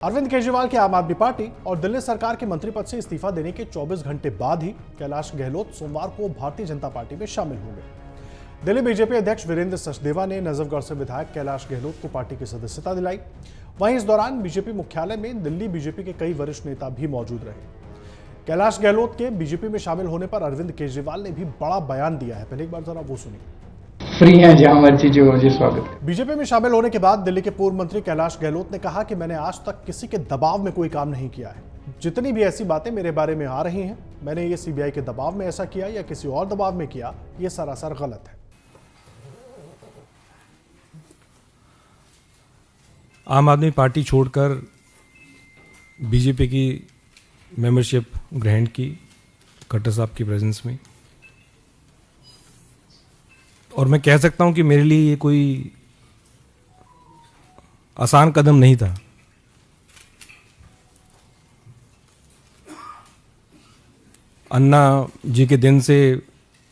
अरविंद केजरीवाल की आम आदमी पार्टी और दिल्ली सरकार के मंत्री पद से इस्तीफा देने के 24 घंटे बाद ही कैलाश गहलोत सोमवार को भारतीय जनता पार्टी में शामिल हो गए। दिल्ली बीजेपी अध्यक्ष वीरेंद्र सचदेवा ने नजफगढ़ से विधायक कैलाश गहलोत को पार्टी की सदस्यता दिलाई। वहीं इस दौरान बीजेपी मुख्यालय में दिल्ली बीजेपी के कई वरिष्ठ नेता भी मौजूद रहे। कैलाश गहलोत के बीजेपी में शामिल होने पर अरविंद केजरीवाल ने भी बड़ा बयान दिया है। पहले एक बार जरा वो सुनिए। फ्री हैं, जहां मर्जी जो हो जी स्वागत। बीजेपी में शामिल होने के बाद दिल्ली के पूर्व मंत्री कैलाश गहलोत ने कहा कि मैंने आज तक किसी के दबाव में कोई काम नहीं किया है। जितनी भी ऐसी बातें मेरे बारे में आ रही हैं, मैंने ये सीबीआई के दबाव में ऐसा किया या किसी और दबाव में किया, ये सरासर गलत है। आम आदमी पार्टी छोड़कर बीजेपी की मेंबरशिप ग्रहण की खट्टर साहब की प्रेजेंस में, और मैं कह सकता हूं कि मेरे लिए ये कोई आसान कदम नहीं था। अन्ना जी के दिन से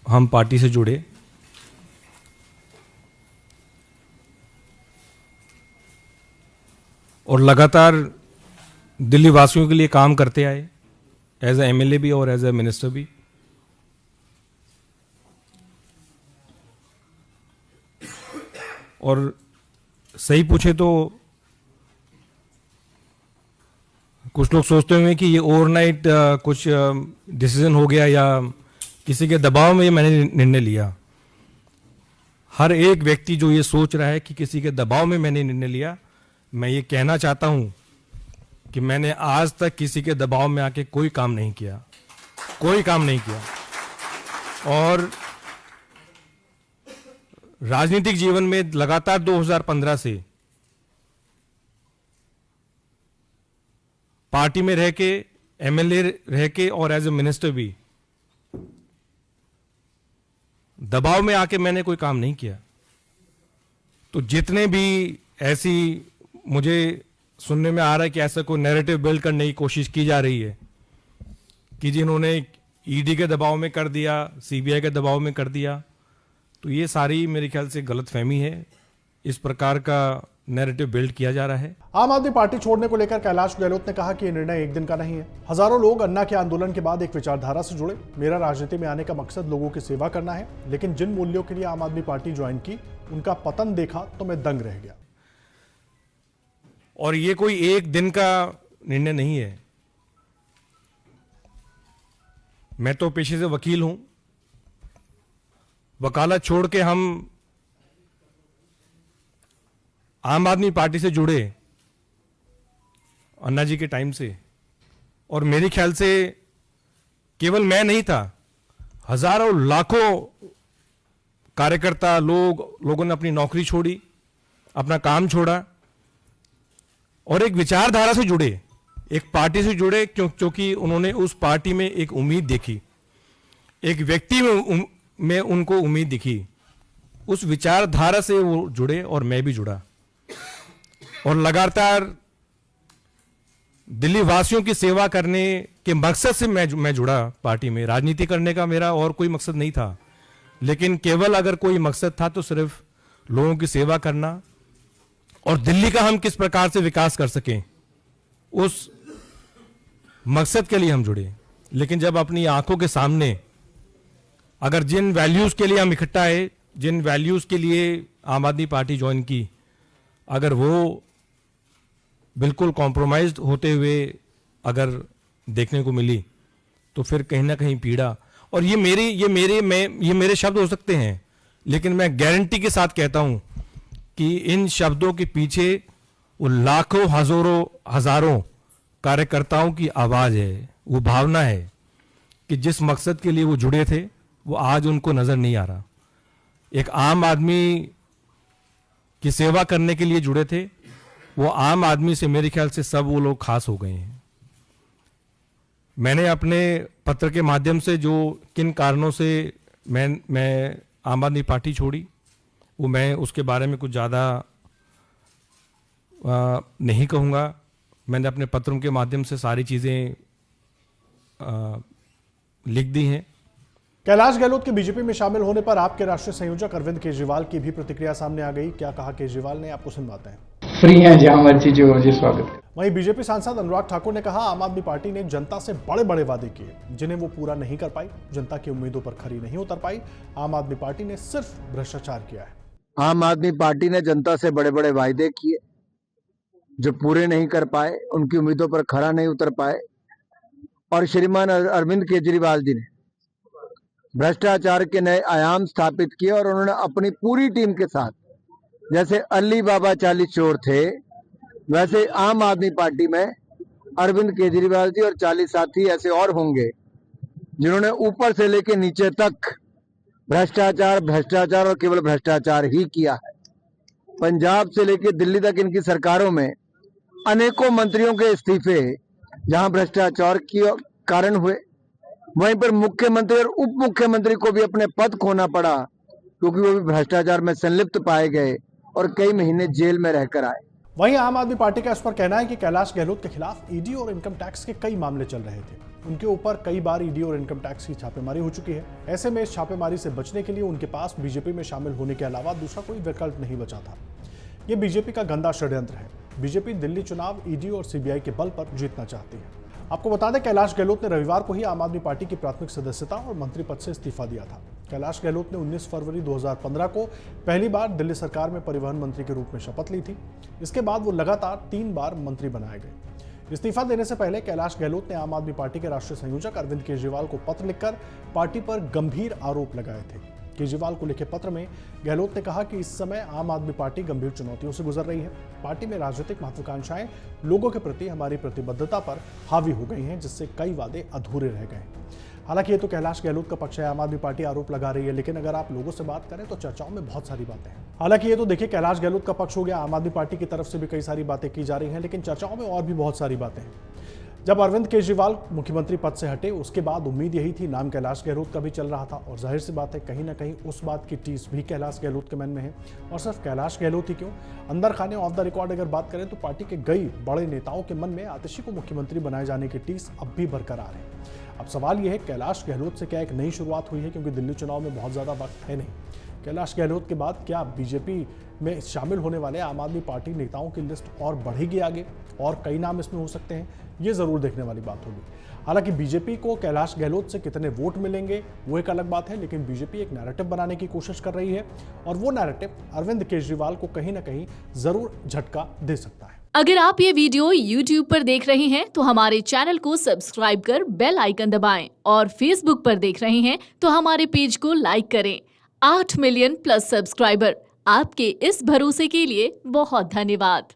हम पार्टी से जुड़े और लगातार दिल्ली वासियों के लिए काम करते आए, एज ए एमएलए भी और एज ए मिनिस्टर भी। और सही पूछे तो कुछ लोग सोचते होंगे कि ये ओवरनाइट कुछ डिसीजन हो गया या किसी के दबाव में ये मैंने निर्णय लिया। हर एक व्यक्ति जो ये सोच रहा है कि किसी के दबाव में मैंने निर्णय लिया, मैं ये कहना चाहता हूं कि मैंने आज तक किसी के दबाव में आके कोई काम नहीं किया, कोई काम नहीं किया। और राजनीतिक जीवन में लगातार 2015 से पार्टी में रह के, एमएलए रह के और एज ए मिनिस्टर भी दबाव में आके मैंने कोई काम नहीं किया। तो जितने भी ऐसी मुझे सुनने में आ रहा है कि ऐसा कोई नैरेटिव बिल्ड करने की कोशिश की जा रही है कि जिन्होंने ईडी के दबाव में कर दिया, सीबीआई के दबाव में कर दिया, तो ये सारी मेरे ख्याल से गलतफहमी है। इस प्रकार का नैरेटिव बिल्ड किया जा रहा है। आम आदमी पार्टी छोड़ने को लेकर कैलाश गहलोत ने कहा कि यह निर्णय एक दिन का नहीं है। हजारों लोग अन्ना के आंदोलन के बाद एक विचारधारा से जुड़े। मेरा राजनीति में आने का मकसद लोगों की सेवा करना है, लेकिन जिन मूल्यों के लिए आम आदमी पार्टी ज्वाइन की, उनका पतन देखा तो मैं दंग रह गया। और ये कोई एक दिन का निर्णय नहीं है। मैं तो पेशे से वकील हूं। वकालत छोड़ के हम आम आदमी पार्टी से जुड़े अन्ना जी के टाइम से, और मेरे ख्याल से केवल मैं नहीं था, हजारों लाखों कार्यकर्ता लोगों ने अपनी नौकरी छोड़ी, अपना काम छोड़ा और एक विचारधारा से जुड़े, एक पार्टी से जुड़े, क्योंकि उन्होंने उस पार्टी में एक उम्मीद देखी, एक व्यक्ति में उनको उम्मीद दिखी। उस विचारधारा से वो जुड़े और मैं भी जुड़ा, और लगातार दिल्ली वासियों की सेवा करने के मकसद से मैं जुड़ा पार्टी में। राजनीति करने का मेरा और कोई मकसद नहीं था, लेकिन केवल अगर कोई मकसद था तो सिर्फ लोगों की सेवा करना और दिल्ली का हम किस प्रकार से विकास कर सकें, उस मकसद के लिए हम जुड़े। लेकिन जब अपनी आंखों के सामने अगर जिन वैल्यूज के लिए हम इकट्ठा आए, जिन वैल्यूज के लिए आम आदमी पार्टी ज्वाइन की, अगर वो बिल्कुल कॉम्प्रोमाइज्ड होते हुए अगर देखने को मिली, तो फिर कहीं ना कहीं पीड़ा। और ये मेरे शब्द हो सकते हैं, लेकिन मैं गारंटी के साथ कहता हूं कि इन शब्दों के पीछे वो लाखों हजारों कार्यकर्ताओं की आवाज है, वो भावना है कि जिस मकसद के लिए वो जुड़े थे वो आज उनको नजर नहीं आ रहा। एक आम आदमी की सेवा करने के लिए जुड़े थे, वो आम आदमी से मेरे ख्याल से सब वो लोग खास हो गए हैं। मैंने अपने पत्र के माध्यम से जो किन कारणों से मैं आम आदमी पार्टी छोड़ी, वो मैं उसके बारे में कुछ ज़्यादा नहीं कहूँगा। मैंने अपने पत्रों के माध्यम से सारी चीज़ें लिख दी हैं। कैलाश गहलोत के बीजेपी में शामिल होने पर आपके राष्ट्रीय संयोजक अरविंद केजरीवाल की भी प्रतिक्रिया सामने आ गई। क्या कहा केजरीवाल ने, आपको सुनवाते हैं। फ्री हैं जहां मर्जी जो हो जी स्वागत करें। वहीं बीजेपी सांसद अनुराग ठाकुर ने कहा, आम आदमी पार्टी ने जनता से बड़े बड़े वादे किए जिन्हें वो पूरा नहीं कर पाई, जनता की उम्मीदों पर खरी नहीं उतर पाई। आम आदमी पार्टी ने सिर्फ भ्रष्टाचार किया है। आम आदमी पार्टी ने जनता से बड़े बड़े वायदे किए जो पूरे नहीं कर पाए, उनकी उम्मीदों पर खरा नहीं उतर पाए। और श्रीमान अरविंद केजरीवाल जी ने भ्रष्टाचार के नए आयाम स्थापित किए और उन्होंने अपनी पूरी टीम के साथ, जैसे अली बाबा 40 चोर थे, वैसे आम आदमी पार्टी में अरविंद केजरीवाल जी और 40 साथी ऐसे और होंगे जिन्होंने ऊपर से लेकर नीचे तक भ्रष्टाचार भ्रष्टाचार और केवल भ्रष्टाचार ही किया है। पंजाब से लेकर दिल्ली तक इनकी सरकारों में अनेकों मंत्रियों के इस्तीफे जहां भ्रष्टाचार के कारण हुए, वहीं पर मुख्यमंत्री और उप मुख्यमंत्री को भी अपने पद खोना पड़ा क्योंकि वो भी भ्रष्टाचार में संलिप्त पाए गए और कई महीने जेल में रहकर आए। वहीं आम आदमी पार्टी का इस पर कहना है कि कैलाश गहलोत के खिलाफ ईडी और इनकम टैक्स के कई मामले चल रहे थे। उनके ऊपर कई बार ईडी और इनकम टैक्स की छापेमारी हो चुकी है। ऐसे में इस छापेमारी से बचने के लिए उनके पास बीजेपी में शामिल होने के अलावा दूसरा कोई विकल्प नहीं बचा था। ये बीजेपी का गंदा षड्यंत्र है। बीजेपी दिल्ली चुनाव ईडी और सीबीआई के बल पर जीतना चाहती है। आपको बता दें, कैलाश गहलोत ने रविवार को ही आम आदमी पार्टी की प्राथमिक सदस्यता और मंत्री पद से इस्तीफा दिया था। कैलाश गहलोत ने 19 फरवरी 2015 को पहली बार दिल्ली सरकार में परिवहन मंत्री के रूप में शपथ ली थी। इसके बाद वो लगातार 3 बार मंत्री बनाए गए। इस्तीफा देने से पहले कैलाश गहलोत ने आम आदमी पार्टी के राष्ट्रीय संयोजक अरविंद केजरीवाल को पत्र लिखकर पार्टी पर गंभीर आरोप लगाए थे। केजरीवाल को लिखे पत्र में गहलोत ने कहा कि इस समय आम आदमी पार्टी गंभीर चुनौतियों से गुजर रही है। पार्टी में राजनीतिक महत्वाकांक्षाएं लोगों के प्रति हमारी प्रतिबद्धता पर हावी हो गई हैं, जिससे कई वादे अधूरे रह गए। हालांकि ये तो कैलाश गहलोत का पक्ष है, आम आदमी पार्टी आरोप लगा रही है, लेकिन अगर आप लोगों से बात करें तो चर्चाओं में बहुत सारी बातें हैं। हालांकि ये तो देखिए, कैलाश गहलोत का पक्ष हो गया, आम आदमी पार्टी की तरफ से भी कई सारी बातें की जा रही हैं, लेकिन चर्चाओं में और भी बहुत सारी बातें हैं। जब अरविंद केजरीवाल मुख्यमंत्री पद से हटे, उसके बाद उम्मीद यही थी, नाम कैलाश गहलोत का भी चल रहा था और जाहिर सी बात है कहीं ना कहीं उस बात की टीस भी कैलाश गहलोत के मन में है। और सिर्फ कैलाश गहलोत ही क्यों, अंदर खाने ऑफ द रिकॉर्ड अगर बात करें तो पार्टी के कई बड़े नेताओं के मन में आतिशी को मुख्यमंत्री बनाए जाने की टीस अब भी बरकरार है। अब सवाल यह है, कैलाश गहलोत से क्या एक नई शुरुआत हुई है, क्योंकि दिल्ली चुनाव में बहुत ज्यादा वक्त है नहीं। कैलाश गहलोत के बाद क्या बीजेपी में शामिल होने वाले आम आदमी पार्टी नेताओं की लिस्ट और बढ़ेगी आगे, और कई नाम इसमें हो सकते हैं, ये जरूर देखने वाली बात होगी। हालांकि बीजेपी को कैलाश गहलोत से कितने वोट मिलेंगे वो एक अलग बात है, लेकिन बीजेपी एक नैरेटिव बनाने की कोशिश कर रही है और वो नैरेटिव अरविंद केजरीवाल को कहीं ना कहीं जरूर झटका दे सकता है। अगर आप ये वीडियो YouTube पर देख रहे हैं तो हमारे चैनल को सब्सक्राइब कर बेल आइकन दबाएं, और Facebook पर देख रहे हैं तो हमारे पेज को लाइक करें। 8 मिलियन प्लस सब्सक्राइबर, आपके इस भरोसे के लिए बहुत धन्यवाद।